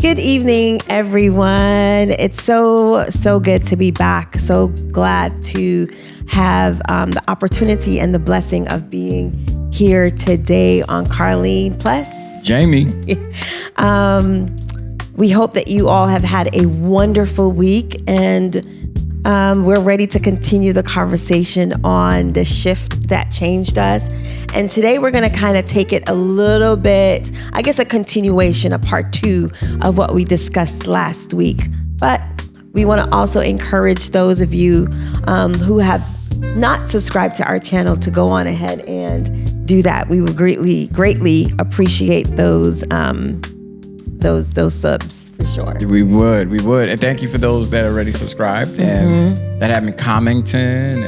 Good evening, everyone. It's so good to be back. So glad to have the opportunity and the blessing of being here today on Carlene plus Jaime. We hope that you all have had a wonderful week, and we're ready to continue the conversation on the shift that changed us. And today we're going to kind of take it a little bit, I guess, a continuation, a part 2 of what we discussed last week. But we want to also encourage those of you who have not subscribed to our channel to go on ahead and do that. We would greatly appreciate those subs for sure. We would. And thank you for those that already subscribed and that have been commenting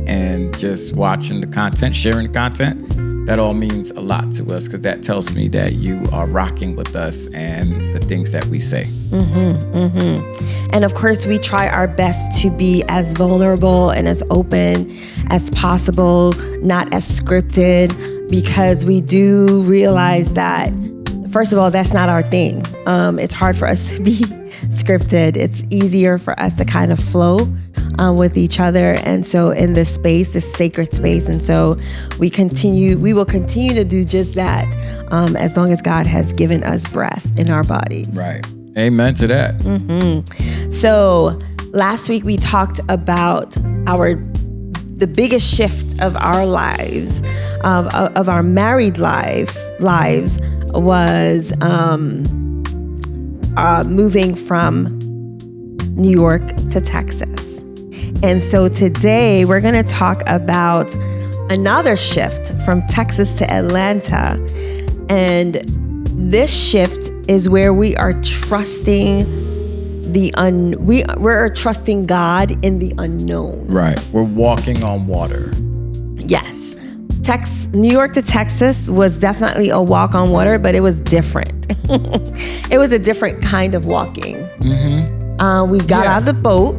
and just watching the content, sharing the content. That all means a lot to us because that tells me that you are rocking with us and the things that we say. And of course, we try our best to be as vulnerable and as open as possible, not as scripted, because we do realize that, first of all, that's not our thing. It's hard for us to be scripted. It's easier for us to kind of flow with each other. And so in this space, this sacred space. And so we will continue to do just that as long as God has given us breath in our body. Right. Amen to that. So last week we talked about the biggest shift of our lives, of our married lives, was moving from New York to Texas. And so today we're going to talk about another shift from Texas to Atlanta. And this shift is where we are trusting we're trusting God in the unknown. Right. We're walking on water. Yes. New York to Texas was definitely a walk on water, but it was different. It was a different kind of walking. We got out of the boat,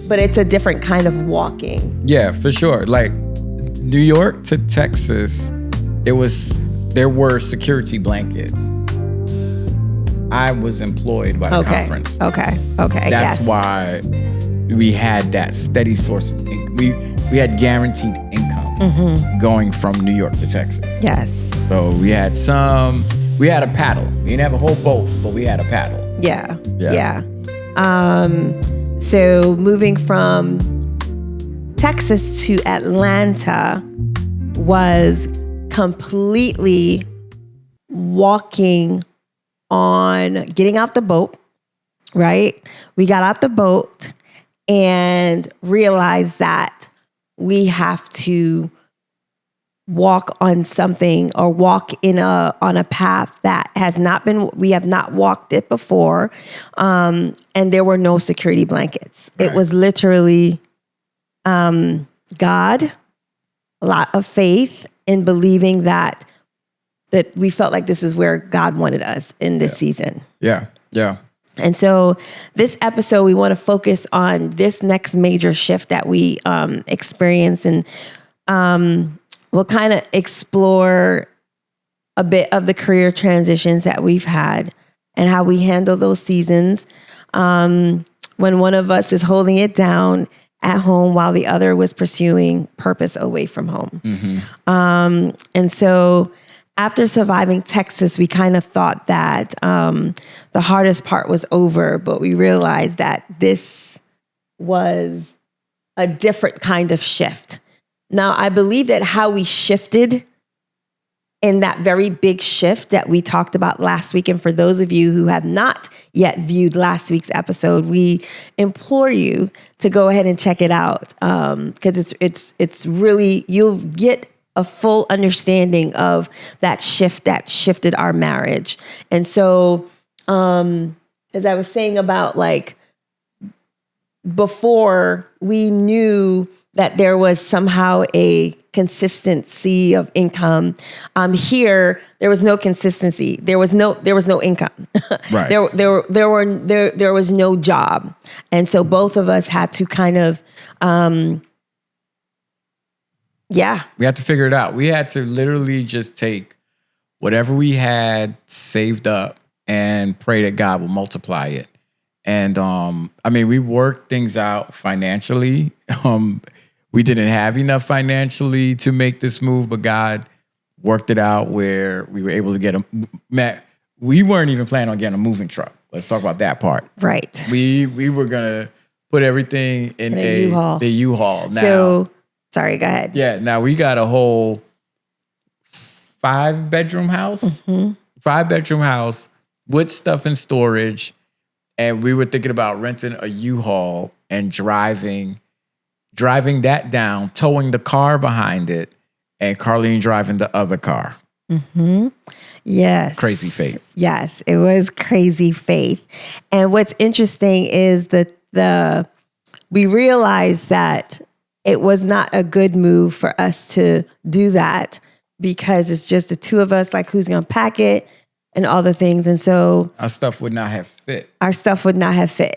but it's a different kind of walking. Yeah, for sure. Like New York to Texas, there were security blankets. I was employed by the conference. Okay. That's why we had that steady source of income. We had guaranteed income going from New York to Texas. Yes. So we had a paddle. We didn't have a whole boat, but we had a paddle. Yeah. So moving from Texas to Atlanta was completely walking on getting out the boat, right? We got out the boat and realized that we have to walk on something or walk on a path that we have not walked it before. And there were no security blankets. Right. It was literally God, a lot of faith in believing that we felt like this is where God wanted us in this season. Yeah. And so this episode, we want to focus on this next major shift that we experienced, and we'll kind of explore a bit of the career transitions that we've had and how we handle those seasons when one of us is holding it down at home while the other was pursuing purpose away from home. And so after surviving Texas, we kind of thought that the hardest part was over, but we realized that this was a different kind of shift. Now, I believe that how we shifted in that very big shift that we talked about last week, and for those of you who have not yet viewed last week's episode, we implore you to go ahead and check it out because it's really, you'll get a full understanding of that shift that shifted our marriage. And so, as I was saying about like before, we knew that there was somehow a consistency of income. Here, there was no consistency. There was no income. Right. There was no job, and so both of us had to kind of, we had to figure it out. We had to literally just take whatever we had saved up and pray that God will multiply it. And I mean, we worked things out financially. We didn't have enough financially to make this move, but God worked it out where we were able to get we weren't even planning on getting a moving truck. Let's talk about that part. Right. We were gonna put everything in a U-Haul. The U-Haul. Now, so sorry, go ahead. Yeah. Now we got a whole 5-bedroom house. 5-bedroom house with stuff in storage. And we were thinking about renting a U-Haul and driving that down, towing the car behind it, and Carlene driving the other car. Yes. Crazy faith. Yes, it was crazy faith. And what's interesting is that we realized that it was not a good move for us to do that because it's just the two of us, like who's going to pack it and all the things. And so our stuff would not have fit.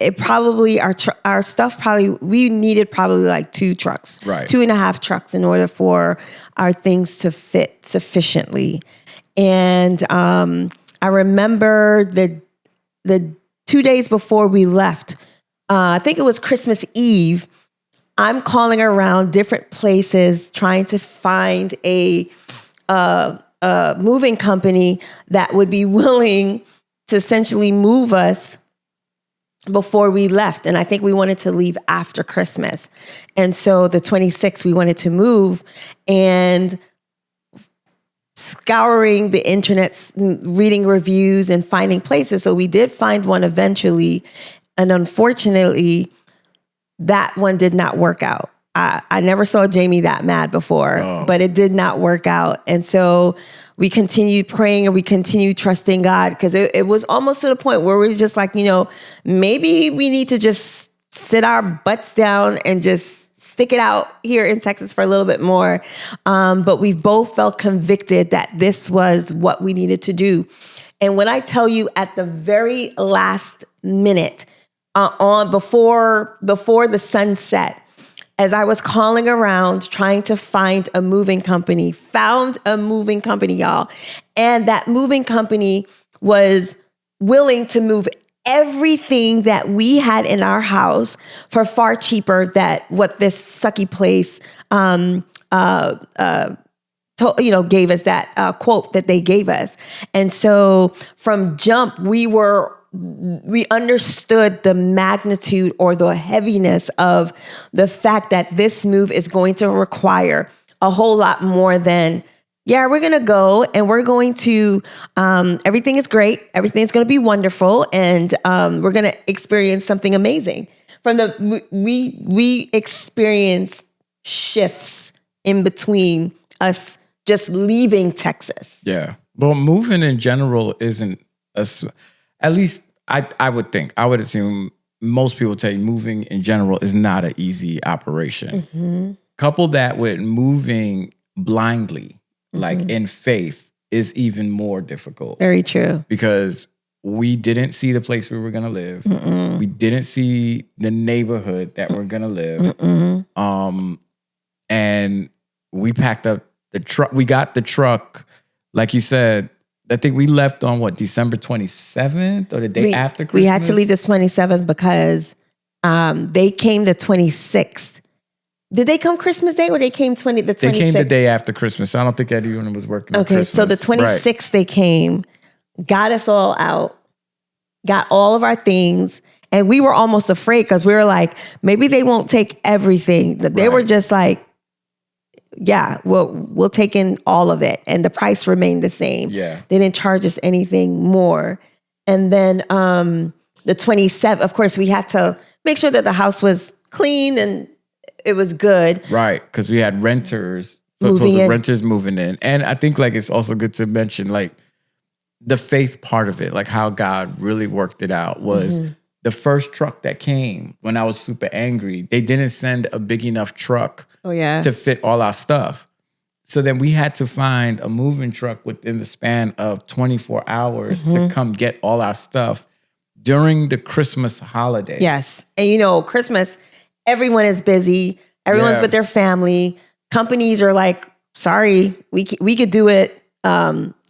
It probably, our stuff probably, we needed probably like 2 trucks, right? 2.5 trucks in order for our things to fit sufficiently. And I remember the 2 days before we left, I think it was Christmas Eve, I'm calling around different places trying to find a moving company that would be willing to essentially move us before we left. And I think we wanted to leave after Christmas. And so the 26th, we wanted to move, and scouring the internet, reading reviews and finding places. So we did find one eventually. And unfortunately, that one did not work out. I never saw Jaime that mad before, but it did not work out. And so we continued praying and we continued trusting God, because it was almost to the point where we were just like, maybe we need to just sit our butts down and just stick it out here in Texas for a little bit more. But we both felt convicted that this was what we needed to do. And when I tell you at the very last minute, before the sun set, as I was calling around trying to find a moving company, found a moving company, y'all. And that moving company was willing to move everything that we had in our house for far cheaper than what this sucky place gave us, that quote that they gave us. And so from jump, we understood the magnitude or the heaviness of the fact that this move is going to require a whole lot more than, we're going to go and we're going to, everything is great. Everything's going to be wonderful. And we're going to experience something amazing. We experienced shifts in between us just leaving Texas. Yeah. Well, moving in general isn't at least I would assume most people tell you moving in general is not an easy operation. Couple that with moving blindly, like in faith, is even more difficult. Very true. Because we didn't see the place we were going to live. We didn't see the neighborhood that we're going to live. And we packed up the truck. We got the truck, like you said, I think we left on December 27th or the day after Christmas? We had to leave the 27th because they came the 26th. Did they come Christmas Day or they came the 26th? They came the day after Christmas. So I don't think anyone was working on Christmas. So the 26th they came, got us all out, got all of our things. And we were almost afraid because we were like, maybe they won't take everything. They were just like, we'll take in all of it. And the price remained the same. Yeah. They didn't charge us anything more. And then the 27th, of course, we had to make sure that the house was clean and it was good. Right. Because we had renters moving in. And I think it's also good to mention the faith part of it, how God really worked it out was the first truck that came when I was super angry. They didn't send a big enough truck to fit all our stuff. So then we had to find a moving truck within the span of 24 hours to come get all our stuff during the Christmas holiday. Yes. And Christmas, everyone is busy. Everyone's with their family. Companies are like, sorry, we could do it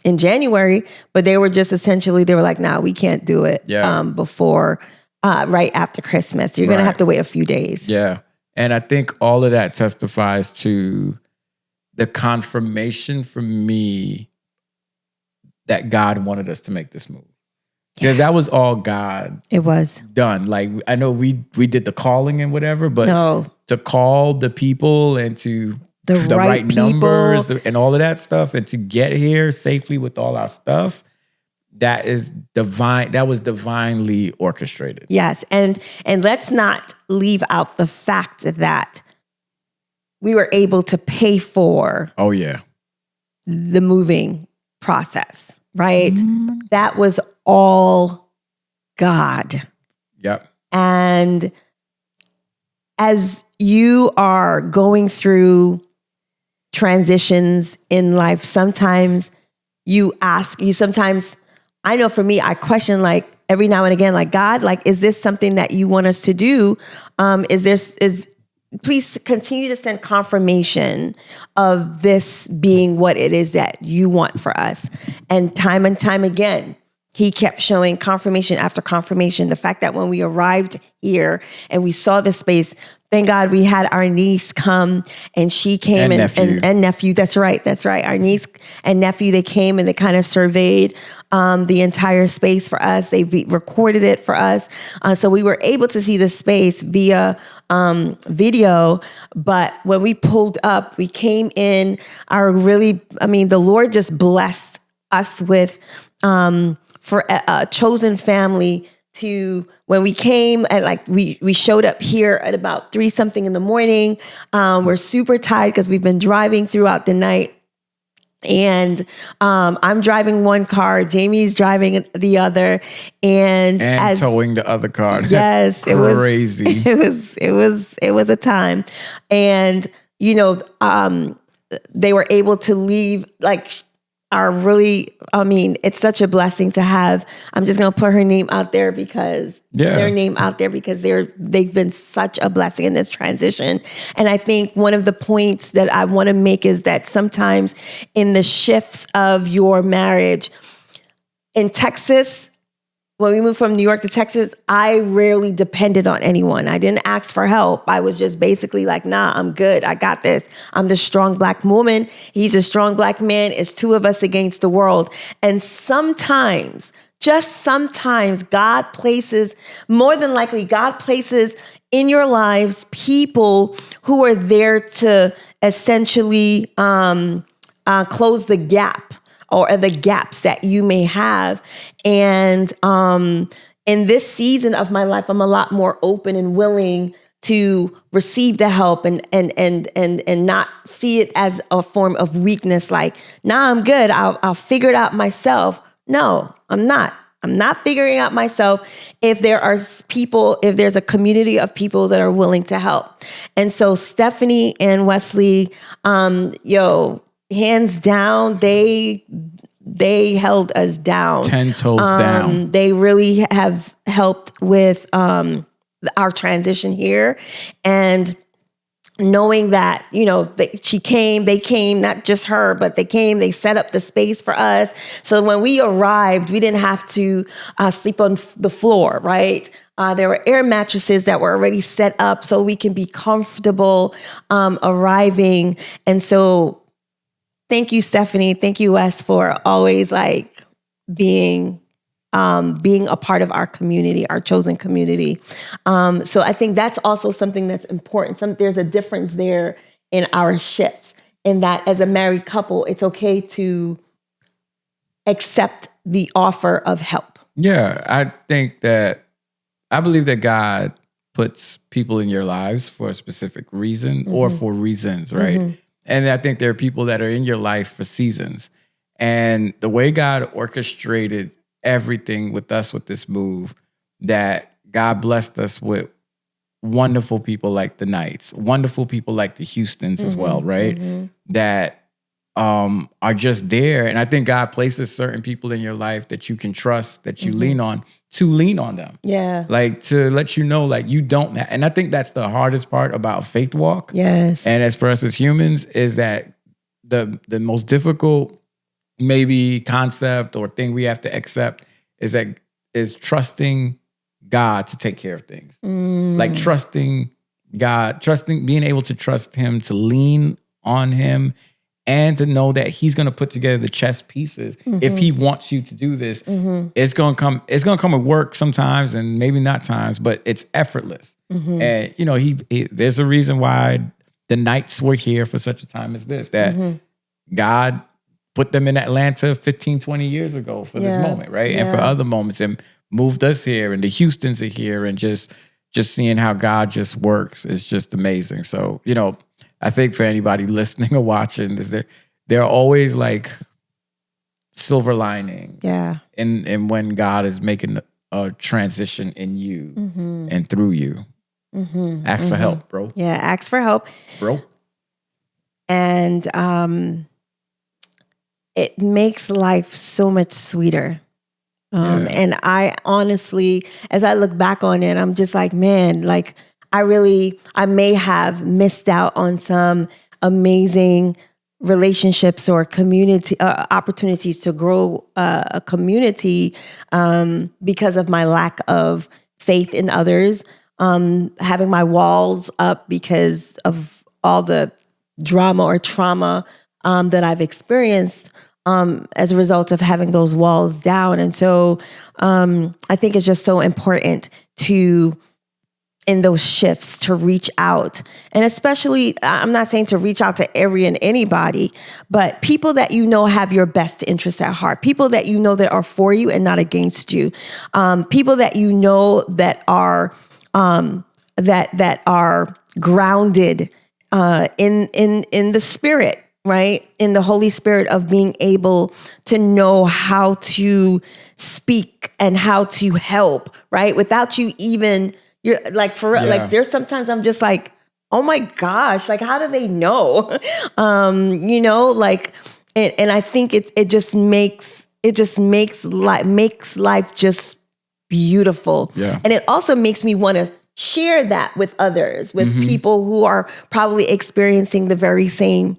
in January, but they were just essentially, they were like, nah, we can't do it before, right after Christmas. You're going to have to wait a few days. Yeah. And I think all of that testifies to the confirmation for me that God wanted us to make this move. Because that was all God. It was done. Like, I know we did the calling and whatever, but to call the people and to the right numbers and all of that stuff, and to get here safely with all our stuff, that is divine. That was divinely orchestrated. Yes. And let's not leave out the fact that we were able to pay for the moving process, right? Mm-hmm. That was all God. Yep. And as you are going through transitions in life, sometimes I know for me, I question like every now and again, like, God, like, is this something that you want us to do? Please continue to send confirmation of this being what it is that you want for us. And time again, he kept showing confirmation after confirmation. The fact that when we arrived here and we saw the space, thank God we had our niece come, and she came and nephew. That's right. Our niece and nephew, they came and they kind of surveyed the entire space for us. They recorded it for us. So we were able to see the space via video. But when we pulled up, we came in the Lord just blessed us with, for a chosen family to, when we came and like we showed up here at about 3-something in the morning. We're super tired because we've been driving throughout the night. And I'm driving one car, Jamie's driving the other, and towing the other car. Yes, it was crazy. It was a time, and they were able to leave like. It's such a blessing to have. I'm just going to put her name out there because their name out there because they've been such a blessing in this transition. And I think one of the points that I want to make is that sometimes in the shifts of your marriage in Texas, when we moved from New York to Texas, I rarely depended on anyone. I didn't ask for help. I was just basically like, nah, I'm good. I got this. I'm the strong Black woman. He's a strong Black man. It's two of us against the world. And sometimes, just sometimes, God places in your lives people who are there to essentially close the gap or the gaps that you may have. And in this season of my life, I'm a lot more open and willing to receive the help and not see it as a form of weakness. Like, nah, I'm good. I'll figure it out myself. No, I'm not. I'm not figuring out myself if there's a community of people that are willing to help. And so Stephanie and Wesley, hands down, they held us down. 10 toes down. They really have helped with our transition here. And knowing that, they came, not just her, but they set up the space for us. So when we arrived, we didn't have to sleep on the floor, right? There were air mattresses that were already set up so we can be comfortable arriving. And so thank you, Stephanie. Thank you, Wes, for always like being a part of our community, our chosen community. So I think that's also something that's important. There's a difference there in our shifts, in that as a married couple, it's okay to accept the offer of help. Yeah, I believe that God puts people in your lives for a specific reason or for reasons, right? Mm-hmm. And I think there are people that are in your life for seasons. And the way God orchestrated everything with us with this move, that God blessed us with wonderful people like the Knights, wonderful people like the Houstons as well, right? Mm-hmm. That are just there. And I think God places certain people in your life that you can trust, that you lean on, to lean on them. Yeah. Like to let you know, like you don't, and I think that's the hardest part about a faith walk. Yes. And as for us as humans is that the most difficult maybe concept or thing we have to accept is trusting God to take care of things. Like trusting God, being able to trust him, to lean on him, and to know that he's going to put together the chess pieces. If he wants you to do this, it's going to come with work sometimes and maybe not times, but it's effortless. And, you know, there's a reason why the Knights were here for such a time as this, that God put them in Atlanta 15, 20 years ago for this moment, right? And for other moments, and moved us here, and the Houstons are here, and just seeing how God just works is just amazing. So, you know, I think for anybody listening or watching, there are always like silver linings. Yeah. And when God is making a transition in you and through you. Ask for help, bro. Yeah, ask for help. Bro. And it makes life so much sweeter. And I honestly, as I look back on it, I'm just like, man, like I may have missed out on some amazing relationships or community opportunities to grow a community because of my lack of faith in others, having my walls up because of all the drama or trauma that I've experienced as a result of having those walls down. And so I think it's just so important to, in those shifts, to reach out. And especially, I'm not saying to reach out to every and anybody, but people that you know have your best interests at heart, people that you know that are for you and not against you, people that you know that are that are grounded in the Spirit, right? In the Holy Spirit of being able to know how to speak and how to help, right? Without you even, you're like, for real, like there's sometimes I'm just like, oh my gosh, like how do they know? You know, like, and I think it just makes life just beautiful. Yeah. And it also makes me want to share that with others, with people who are probably experiencing the very same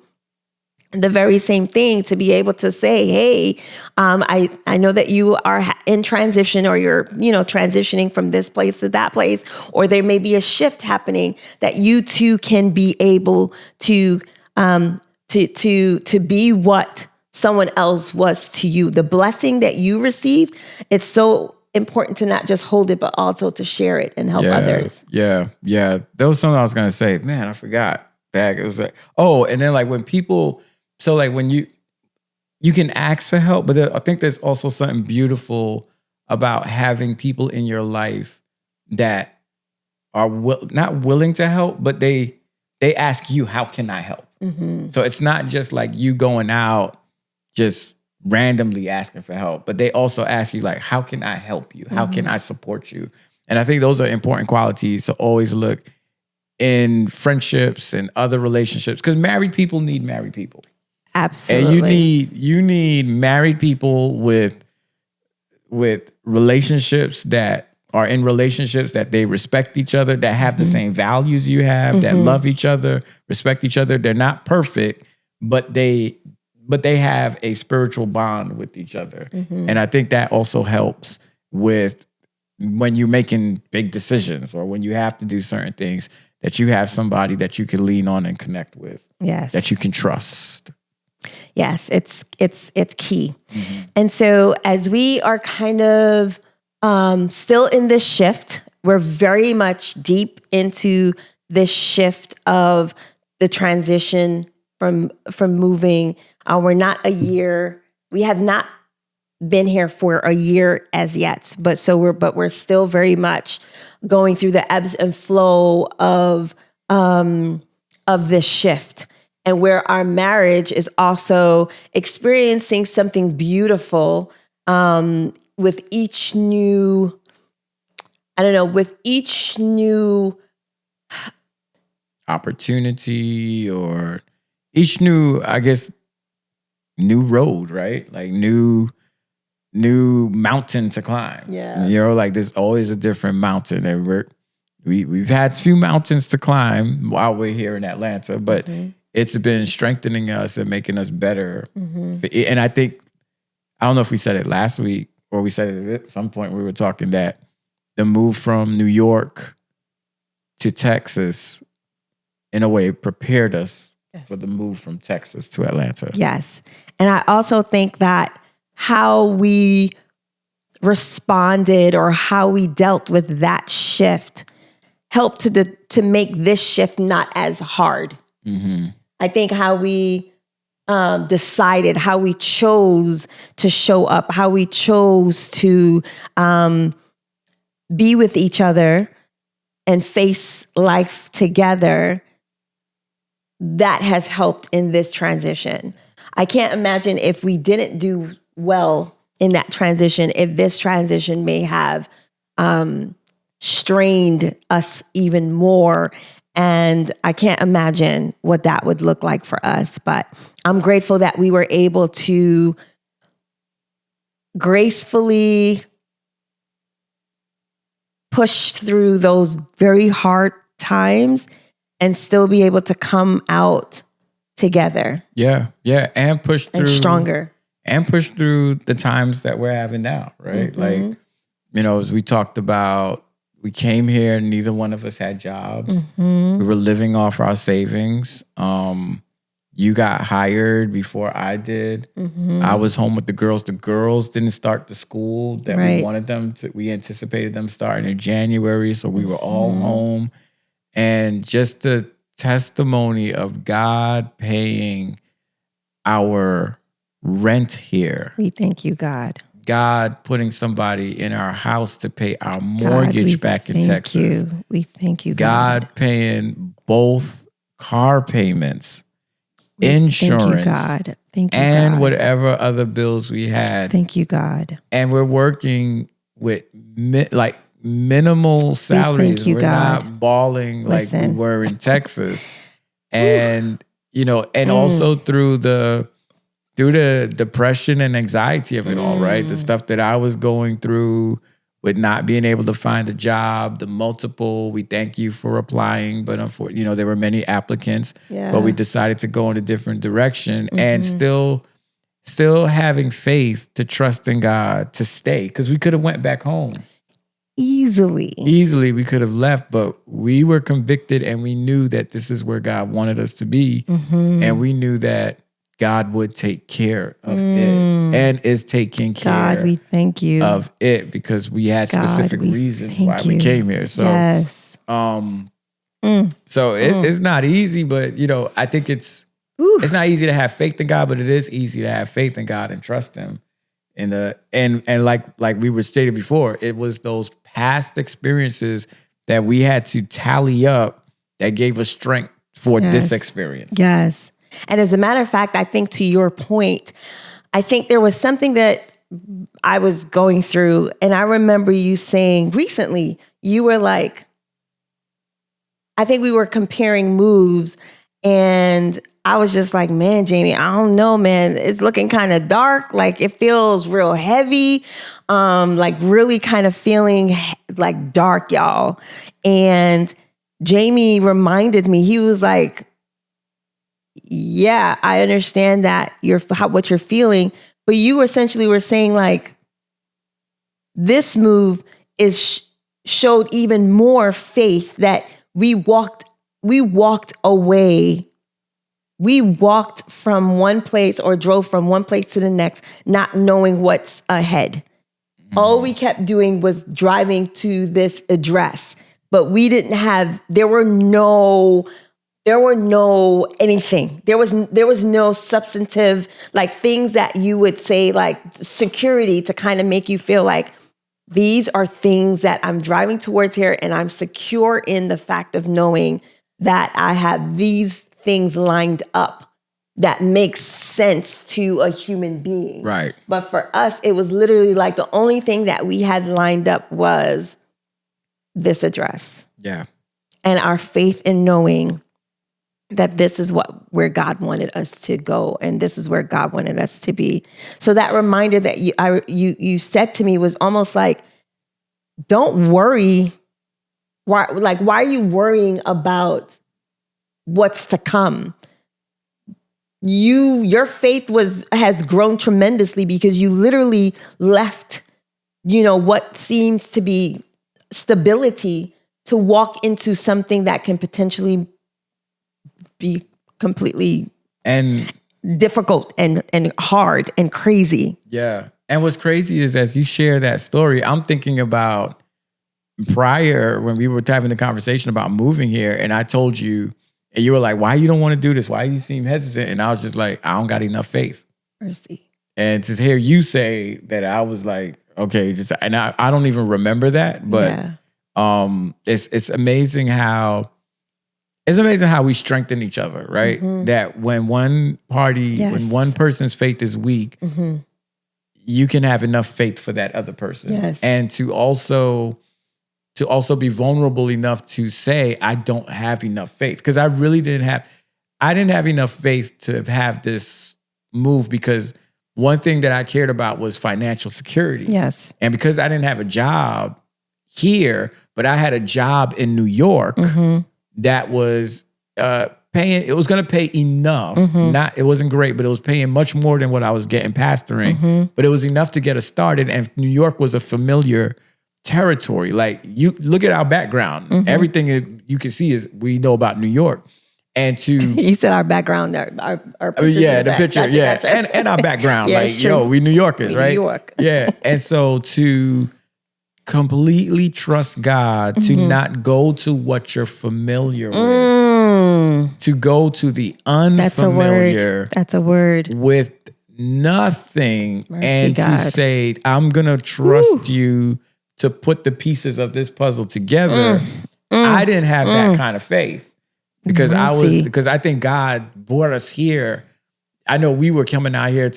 thing, to be able to say, hey, I know that you are in transition, or you're, you know, transitioning from this place to that place, or there may be a shift happening, that you too can be able to be what someone else was to you. The blessing that you received, it's so important to not just hold it, but also to share it and help others. Yeah. That was something I was going to say. Man, I forgot. It was like, oh, and then like when people, so like when you can ask for help, but I think there's also something beautiful about having people in your life that are not willing to help, but they ask you, how can I help? So it's not just like you going out just randomly asking for help, but they also ask you like, how can I help you? How can I support you? And I think those are important qualities to always look in friendships and other relationships, because married people need married people. Absolutely. And you need married people with relationships that are in relationships that they respect each other, that have the same values you have, that love each other, respect each other. They're not perfect, but they have a spiritual bond with each other. And I think that also helps with when you're making big decisions or when you have to do certain things, that you have somebody that you can lean on and connect with. Yes. That you can trust. Yes, it's key. And so as we are kind of still in this shift, we're very much deep into this shift of the transition from moving. We're not a year. We have not been here for a year as yet, but we're still very much going through the ebbs and flow of this shift, and where our marriage is also experiencing something beautiful with each new opportunity, or each new, I guess, new road, right? Like new mountain to climb. Yeah. You know, like there's always a different mountain, and we've had a few mountains to climb while we're here in Atlanta, but it's been strengthening us and making us better. And I think I don't know if we said it last week or we said it at some point. We were talking that the move from New York to Texas, in a way, prepared us for the move from Texas to Atlanta. Yes. And I also think that how we responded or how we dealt with that shift helped to make this shift not as hard. Mm-hmm. I think how we decided, how we chose to show up, how we chose to be with each other and face life together, that has helped in this transition. I can't imagine if we didn't do well in that transition, if this transition may have strained us even more. And I can't imagine what that would look like for us. But I'm grateful that we were able to gracefully push through those very hard times and still be able to come out together. Yeah. And push through. And stronger. And push through the times that we're having now, right? Mm-hmm. Like, as we talked about, we came here, neither one of us had jobs. Mm-hmm. We were living off our savings. You got hired before I did. Mm-hmm. I was home with the girls. The girls didn't start the school that Right. we wanted them to. We anticipated them starting in January, so we were all home. And just the testimony of God paying our rent here. We thank you, God. God putting somebody in our house to pay our mortgage back in Texas. We thank you, God paying both car payments, insurance, thank you, God. Thank you, and God. whatever other bills we had. Thank you, God. And we're working with minimal salaries. you, We're God. not balling like we Listen. were in Texas. And also through the depression and anxiety of it all, right? The stuff that I was going through with not being able to find a job, we thank you for applying, but unfortunately, there were many applicants, but we decided to go in a different direction and still having faith to trust in God to stay, because we could have went back home. Easily we could have left, but we were convicted and we knew that this is where God wanted us to be. And we knew that God would take care of it and is taking care God, we thank you of it, because we had specific reasons why we came here. So, yes. It's not easy, but I think it's not easy to have faith in God, but it is easy to have faith in God and trust Him. And like we were stated before, it was those past experiences that we had to tally up that gave us strength for this experience. Yes. And as a matter of fact, I think to your point, I think there was something that I was going through. And I remember you saying recently, you were like, I think we were comparing moves, and I was just like, man, Jaime, I don't know, man. It's looking kind of dark. Like it feels real heavy. Like really kind of feeling like dark, y'all. And Jaime reminded me, he was like, yeah, I understand that what you're feeling, but you essentially were saying like, this move showed even more faith that we walked away. We walked from one place or drove from one place to the next, not knowing what's ahead. All we kept doing was driving to this address, but we didn't have, there were no anything. There was no substantive, like things that you would say, like security to kind of make you feel like these are things that I'm driving towards here, and I'm secure in the fact of knowing that I have these things lined up that makes sense to a human being. Right. But for us, it was literally like the only thing that we had lined up was this address. Yeah. And our faith in knowing that this is where God wanted us to go, and this is where God wanted us to be. So that reminder that you said to me was almost like, don't worry. Why are you worrying about what's to come? your faith has grown tremendously because you literally left, what seems to be stability to walk into something that can potentially be completely And difficult and hard and crazy. yeah. And what's crazy is as you share that story, I'm thinking about prior when we were having the conversation about moving here, and I told you, and you were like, why you don't want to do this? Why you seem hesitant? And I was just like, I don't got enough faith. Mercy. And to hear you say that, I was like, okay, and I don't even remember that, but it's amazing how we strengthen each other, right? Mm-hmm. That when one person's faith is weak, mm-hmm. you can have enough faith for that other person. Yes. And to also be vulnerable enough to say, I don't have enough faith. Because I didn't have enough faith to have this move, because one thing that I cared about was financial security. Yes. And because I didn't have a job here, but I had a job in New York that was paying, it was going to pay enough. It wasn't great, but it was paying much more than what I was getting pastoring. But it was enough to get us started. And New York was a familiar territory. Like, you look at our background, everything you can see is we know about New York. And you said our background, our picture. The picture, gotcha. And our background, we New Yorkers, right? New York. Yeah. And so to completely trust God, to not go to what you're familiar with, to go to the unfamiliar. That's a word. With nothing. Mercy, and God. To say, I'm going to trust you to put the pieces of this puzzle together. I didn't have that kind of faith. Because I think God brought us here. I know we were coming out here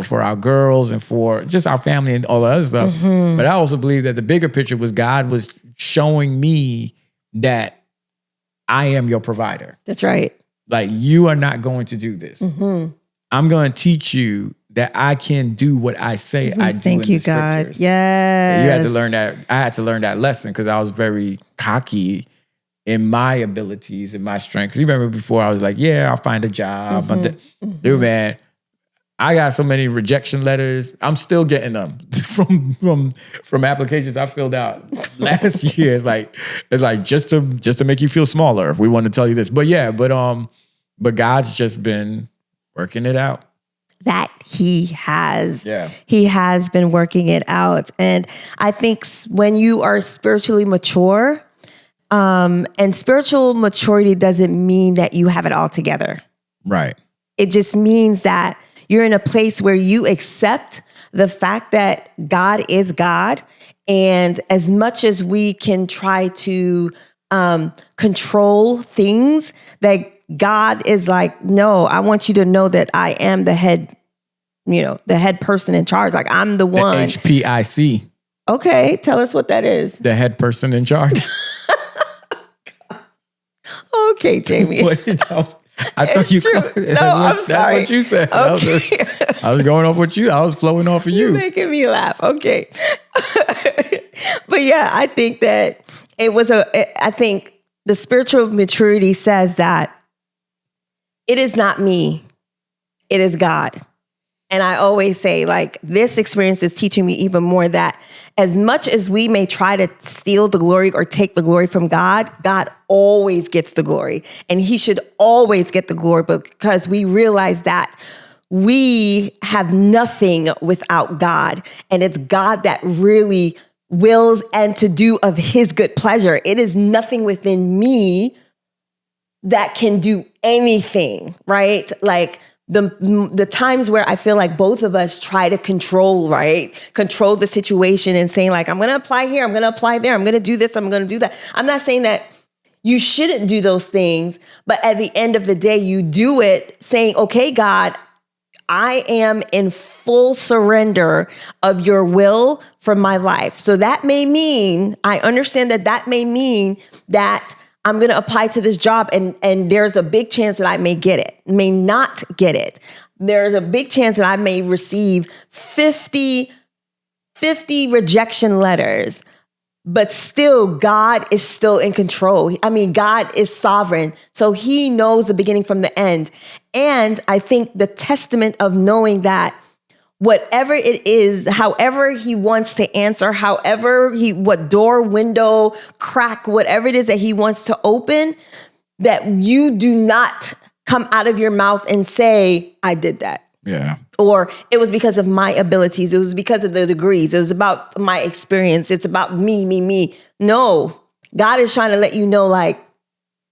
for our girls and for just our family and all the other stuff. But I also believe that the bigger picture was God was showing me that I am your provider. That's right. Like, you are not going to do this. I'm going to teach you that I can do what I say I do. Thank you, God. Scriptures. Yes. You had to learn that. I had to learn that lesson because I was very cocky in my abilities and my strength. Because you remember before I was like, yeah, I'll find a job. Dude, man, I got so many rejection letters. I'm still getting them from applications I filled out last year. It's like just to make you feel smaller. We want to tell you this, but God's just been working it out. That he has. Yeah. He has been working it out. And I think when you are spiritually mature, and spiritual maturity doesn't mean that you have it all together. Right. It just means that you're in a place where you accept the fact that God is God. And as much as we can try to control things, that God is like, no, I want you to know that I am the head, the head person in charge. Like, I'm the one. The HPIC. Okay, tell us what that is. The head person in charge. Okay, Jamie. I thought you. I'm sorry. That's what you said. Okay. I was going off with you. I was flowing off of you. You're making me laugh. Okay. But yeah, I think that I think the spiritual maturity says that it is not me, it is God. And I always say, like, this experience is teaching me even more that as much as we may try to steal the glory or take the glory from God, God always gets the glory. And he should always get the glory, because we realize that we have nothing without God. And it's God that really wills and to do of his good pleasure. It is nothing within me that can do anything, right? Like, the times where I feel like both of us try to control the situation and saying, like, I'm going to apply here, I'm going to apply there, I'm going to do this, I'm going to do that. I'm not saying that you shouldn't do those things, but at the end of the day, you do it saying, okay, God, I am in full surrender of your will for my life. So that may mean, I understand that may mean that I'm going to apply to this job and there's a big chance that I may get it, may not get it. There's a big chance that I may receive 50 rejection letters. but still God is still in control. I mean, God is sovereign. So he knows the beginning from the end. And I think the testament of knowing that whatever it is, however he wants to answer, what door, window, crack, whatever it is that he wants to open, that you do not come out of your mouth and say, I did that. Yeah. Or it was because of my abilities. It was because of the degrees. It was about my experience. It's about me. No, God is trying to let you know, like,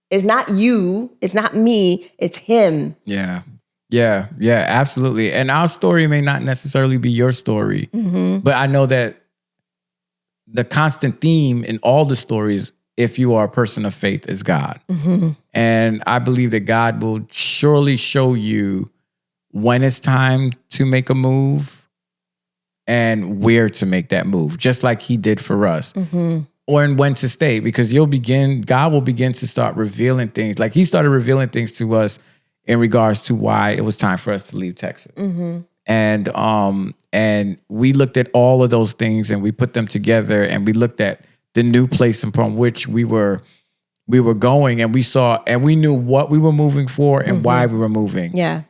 it's not you. It's not me. It's him. Yeah. Yeah. Yeah, absolutely. And our story may not necessarily be your story, but I know that the constant theme in all the stories, if you are a person of faith, is God. And I believe that God will surely show you when it's time to make a move and where to make that move, just like he did for us. Or in when to stay, because God will begin to start revealing things. Like he started revealing things to us in regards to why it was time for us to leave Texas. And we looked at all of those things and we put them together, and we looked at the new place upon which we were going, and we knew what we were moving for and why we were moving. Yeah.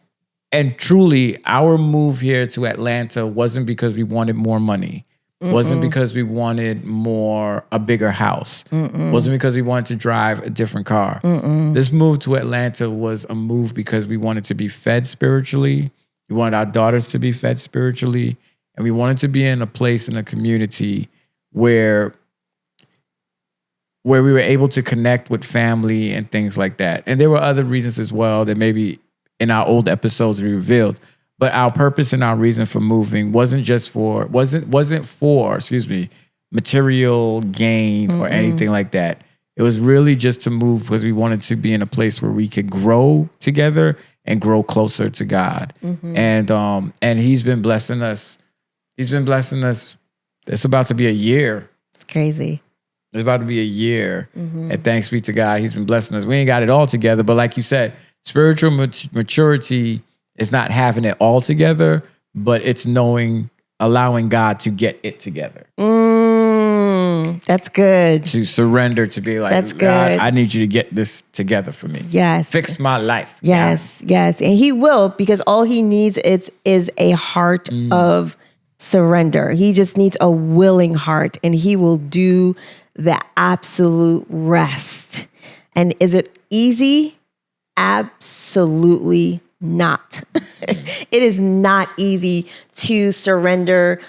And truly, our move here to Atlanta wasn't because we wanted more money. Wasn't because we wanted a bigger house. Wasn't because we wanted to drive a different car. This move to Atlanta was a move because we wanted to be fed spiritually. We wanted our daughters to be fed spiritually. And we wanted to be in a place, in a community where we were able to connect with family and things like that. And there were other reasons as well that maybe in our old episodes we revealed. But our purpose and our reason for moving wasn't for material gain or anything like that. It was really just to move because we wanted to be in a place where we could grow together and grow closer to God. And he's been blessing us. He's been blessing us. It's about to be a year. It's crazy. It's about to be a year. And thanks be to God, he's been blessing us. We ain't got it all together, but like you said, spiritual maturity is not having it all together, but it's allowing God to get it together. That's good. To surrender, to be like, That's good. God, I need you to get this together for me. Yes. Fix my life. Yes, yes. And he will, because all he needs is a heart of surrender. He just needs a willing heart, and he will do the absolute rest. And is it easy? Absolutely not. It is not easy to surrender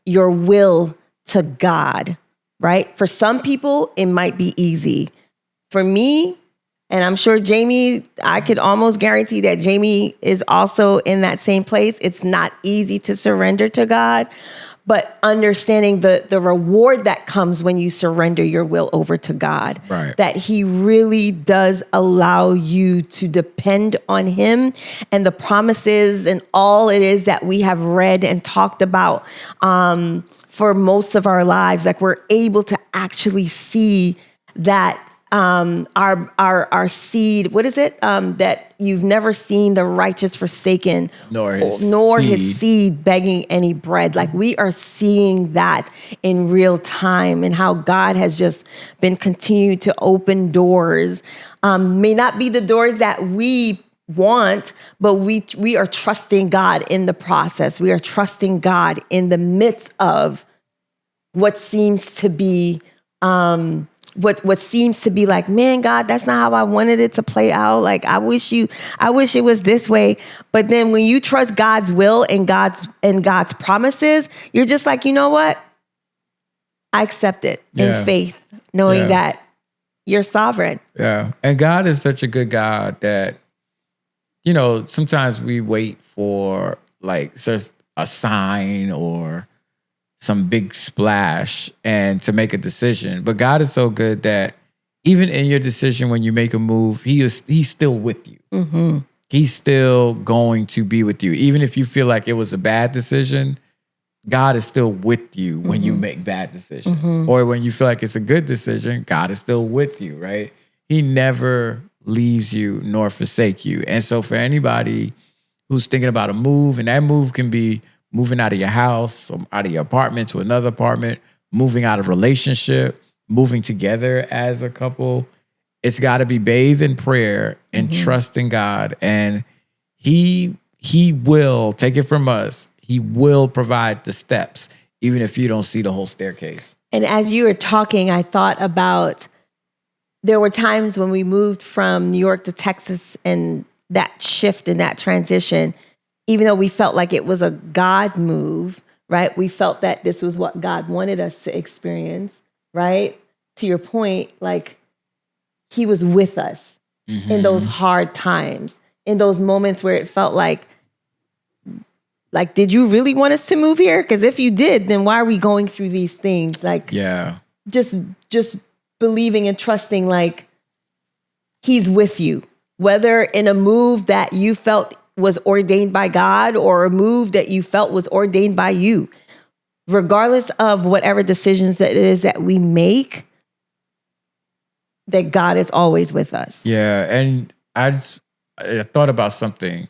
your will to God, right? For some people, it might be easy. For me, and I'm sure Jaime, I could almost guarantee that Jaime is also in that same place. It's not easy to surrender to God, but understanding the reward that comes when you surrender your will over to God, right, that he really does allow you to depend on him and the promises and all it is that we have read and talked about for most of our lives. Like, we're able to actually see that our seed, what is it? That you've never seen the righteous forsaken, nor his seed begging any bread. Like, we are seeing that in real time, and how God has just been continuing to open doors. May not be the doors that we want, but we are trusting God in the process. We are trusting God in the midst of what seems to be what seems to be like, man, God, that's not how I wanted it to play out. Like, I wish it was this way. But then when you trust God's will and God's promises, you're just like, you know what? I accept it in faith, knowing that you're sovereign. Yeah. And God is such a good God that, you know, sometimes we wait for like just a sign or some big splash and to make a decision. But God is so good that even in your decision, when you make a move, he's still with you. Mm-hmm. He's still going to be with you. Even if you feel like it was a bad decision, God is still with you when you make bad decisions. Or when you feel like it's a good decision, God is still with you, right? He never leaves you nor forsake you. And so for anybody who's thinking about a move, and that move can be moving out of your house, or out of your apartment to another apartment, moving out of relationship, moving together as a couple, it's got to be bathed in prayer and trust in God. And he will take it from us. He will provide the steps, even if you don't see the whole staircase. And as you were talking, I thought about, there were times when we moved from New York to Texas, and that shift and that transition, even though we felt like it was a God move, right? We felt that this was what God wanted us to experience, right? To your point, like he was with us in those hard times, in those moments where it felt like, did you really want us to move here? Because if you did, then why are we going through these things? Like, just believing and trusting, like he's with you, whether in a move that you felt was ordained by God or a move that you felt was ordained by you. Regardless of whatever decisions that it is that we make, that God is always with us. Yeah, and I thought about something.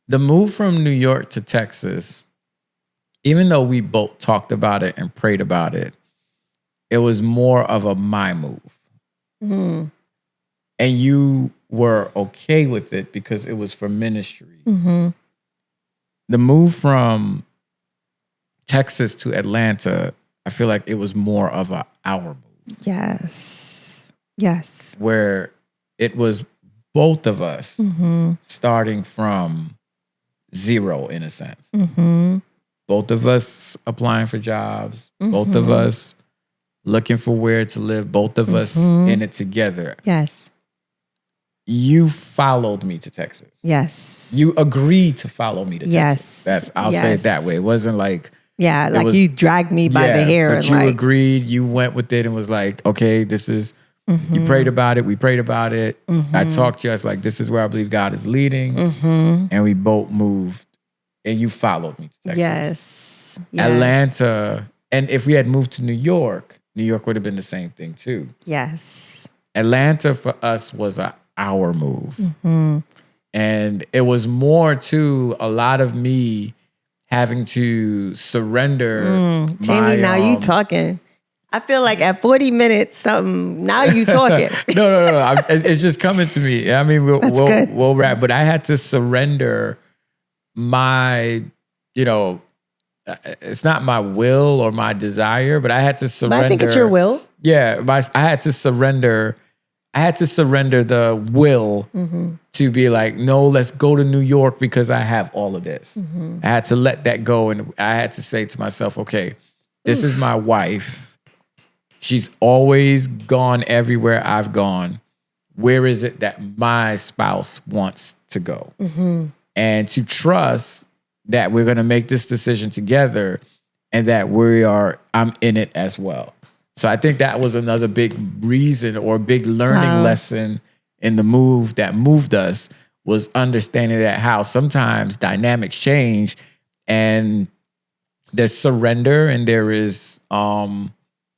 The move from New York to Texas, even though we both talked about it and prayed about it, it was more of a my move. And you were okay with it because it was for ministry. The move from Texas to Atlanta, I feel like it was more of our move. Yes. Where it was both of us starting from zero, in a sense. Both of us applying for jobs, both of us looking for where to live, both of us in it together. Yes. You followed me to Texas. Yes. You agreed to follow me to Texas. I'll say it that way. It wasn't like... Yeah, like you dragged me by the hair. But you agreed, you went with it and was like, okay, this is... You prayed about it. We prayed about it. I talked to you. I was like, this is where I believe God is leading. And we both moved. And you followed me to Texas. Yes. Atlanta. And if we had moved to New York would have been the same thing too. Yes. Atlanta for us was our move. And it was more to a lot of me having to surrender. Jamie, now you talking. I feel like at 40 minutes, something, now you talking. No. It's just coming to me. I mean, we'll wrap, but I had to surrender my, it's not my will or my desire, but I had to surrender. But I think it's your will. Yeah. I had to surrender the will to be like, no, let's go to New York because I have all of this. I had to let that go. And I had to say to myself, okay, this is my wife. She's always gone everywhere I've gone. Where is it that my spouse wants to go? And to trust that we're going to make this decision together and that I'm in it as well. So I think that was another big reason or big learning lesson in the move that moved us, was understanding that how sometimes dynamics change and there's surrender and there is,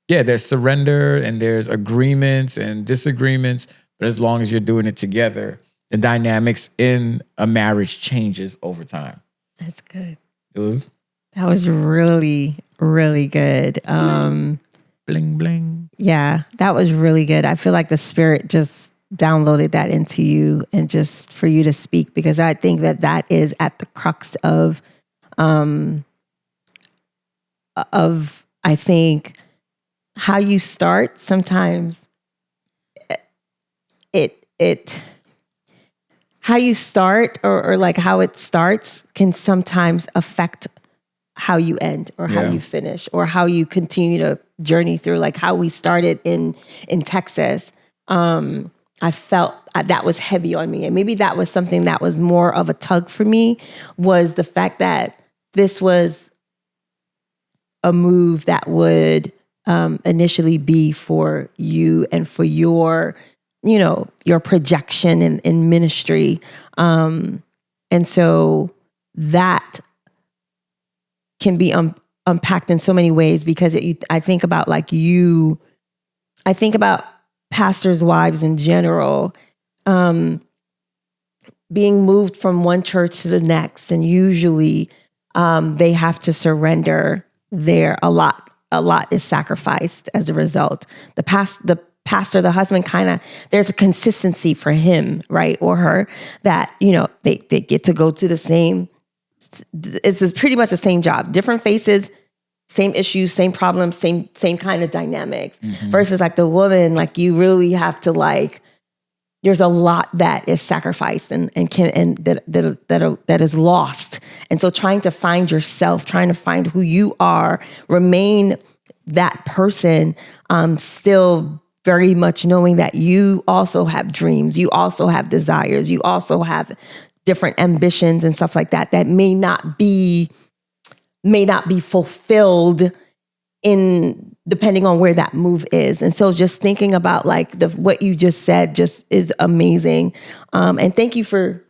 there's surrender and there's agreements and disagreements. But as long as you're doing it together, the dynamics in a marriage changes over time. That's good. That was really, really good. Bling, bling. Yeah, that was really good. I feel like the Spirit just downloaded that into you and just for you to speak, because I think that is at the crux of I think, how you start. Sometimes how you start or like how it starts can sometimes affect how you end or how you finish or how you continue to journey through, like how we started in Texas. I felt that was heavy on me. And maybe that was something that was more of a tug for me, was the fact that this was a move that would initially be for you and for your projection in ministry. And so that can be unpacked in so many ways, because I think about pastors' wives in general, being moved from one church to the next. And usually they have to surrender a lot a lot is sacrificed as a result. The pastor, the husband, there's a consistency for him, right, or her, that, they get to go to the same, it's pretty much the same job, different faces, same issues, same problems, same kind of dynamics, versus like the woman, like you really have to there's a lot that is sacrificed and that is lost. And so trying to find yourself, trying to find who you are, remain that person, still very much knowing that you also have dreams, you also have desires, you also have different ambitions and stuff like that may not be fulfilled depending on where that move is. And so just thinking about what you just said just is amazing. And thank you for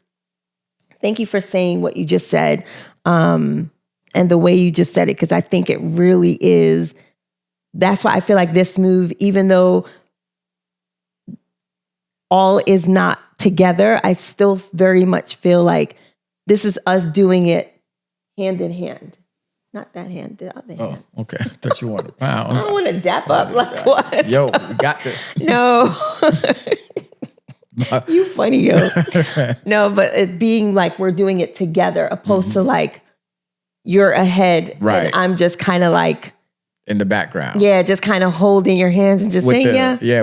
saying what you just said, and the way you just said it, because I think it really is. That's why I feel like this move, even though all is not together, I still very much feel like this is us doing it hand in hand. Not that hand, the other hand. Oh, okay. I thought you wanted to pound. I don't want to dap up what? Yo, we got this. No. You funny, yo. No, but it being like we're doing it together, opposed to you're ahead, right? And I'm just kind of in the background. Yeah, just kind of holding your hands and just saying,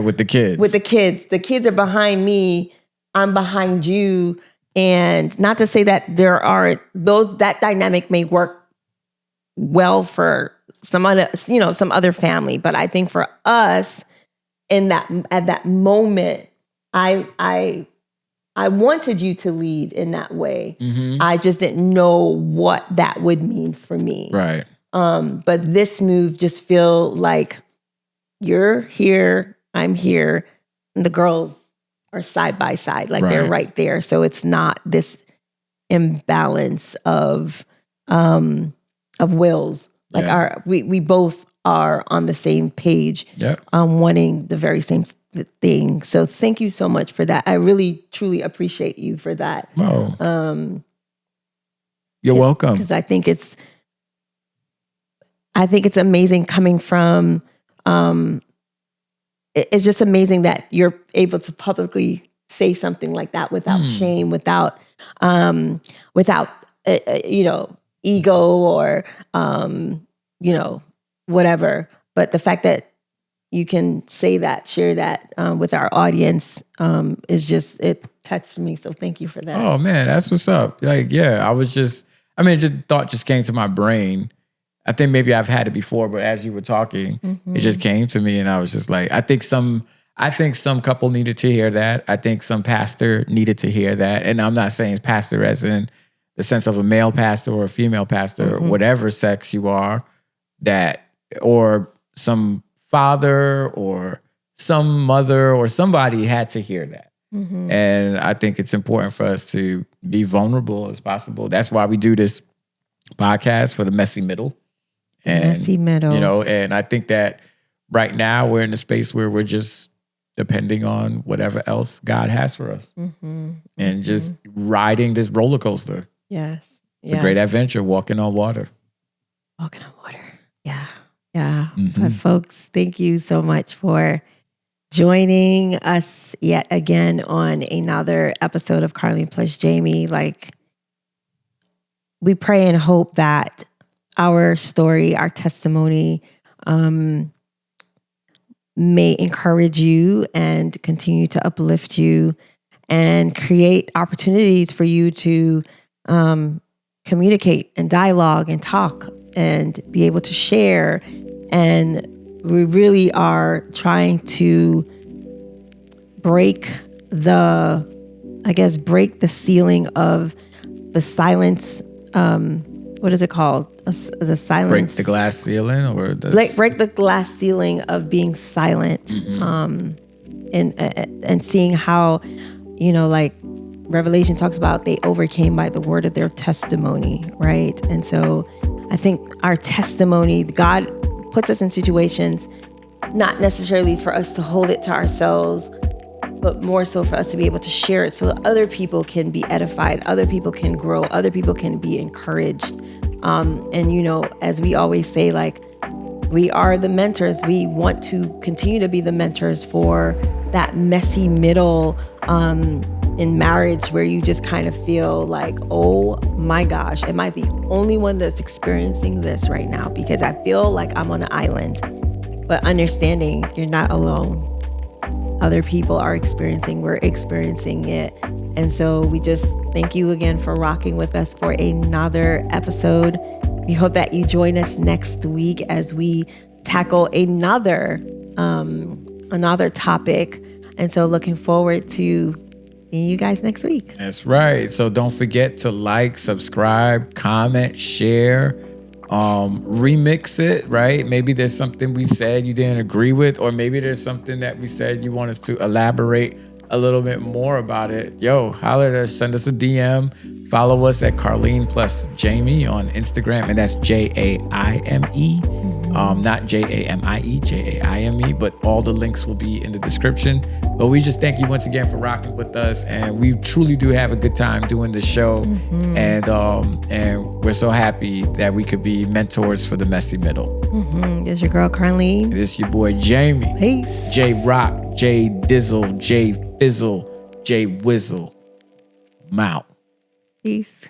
with the kids. With the kids. The kids are behind me. I'm behind you. And not to say that there are that dynamic may work well for some other family, but I think for us at that moment, I wanted you to lead in that way. I just didn't know what that would mean for me. Right. But this move just feel like you're here, I'm here, and the girls are side by side, they're right there. So it's not this imbalance of wills. We both are on the same page, wanting the very same thing. So thank you so much for that. I really truly appreciate you for that. Oh. You're welcome. Because I think it's amazing coming from. It's just amazing that you're able to publicly say something like that without shame, without ego or whatever. But the fact that you can say that, share that with our audience it touched me. So thank you for that. Oh man, that's what's up. Thought just came to my brain. I think maybe I've had it before, but as you were talking, it just came to me, and I was just like, I think some couple needed to hear that. I think some pastor needed to hear that. And I'm not saying pastor as in the sense of a male pastor or a female pastor, or whatever sex you are, or some father or some mother or somebody had to hear that. And I think it's important for us to be vulnerable as possible. That's why we do this podcast, for the messy middle. Messy middle. And I think that right now we're in a space where we're just depending on whatever else God has for us. And just riding this roller coaster. Yes. It's a great adventure, walking on water. Walking on water. Yeah. Yeah. But folks, thank you so much for joining us yet again on another episode of Carlene plus Jaime. We pray and hope that our story, our testimony, may encourage you and continue to uplift you and create opportunities for you to communicate and dialogue and talk and be able to share. And we really are trying to break the ceiling of the silence. What is it called? The silence. Break the glass ceiling, or break the glass ceiling of being silent. And seeing how, Revelation talks about they overcame by the word of their testimony, right? And so I think our testimony, God puts us in situations, not necessarily for us to hold it to ourselves, but more so for us to be able to share it so that other people can be edified, other people can grow, other people can be encouraged. And as we always say, we are the mentors. We want to continue to be the mentors for that messy middle in marriage where you just kind of feel like, oh my gosh, am I the only one that's experiencing this right now? Because I feel like I'm on an island. But understanding you're not alone. Other people are experiencing, we're experiencing it. And so we just thank you again for rocking with us for another episode. We hope that you join us next week as we tackle another topic. And so looking forward to seeing you guys next week. That's right. So don't forget to like, subscribe, comment, share, remix it, right? Maybe there's something we said you didn't agree with, or maybe there's something that we said you want us to elaborate a little bit more about it. Yo, holler at us, send us a DM. Follow us at Carlene plus Jaime on Instagram, and that's Jaime, not Jamie, Jaime, but all the links will be in the description. But we just thank you once again for rocking with us, and we truly do have a good time doing the show, and we're so happy that we could be mentors for the messy middle. This is your girl Carlene. This is your boy Jaime. Peace. J Rock, J Dizzle, J Fizzle, J Whizzle. Mouth. Peace.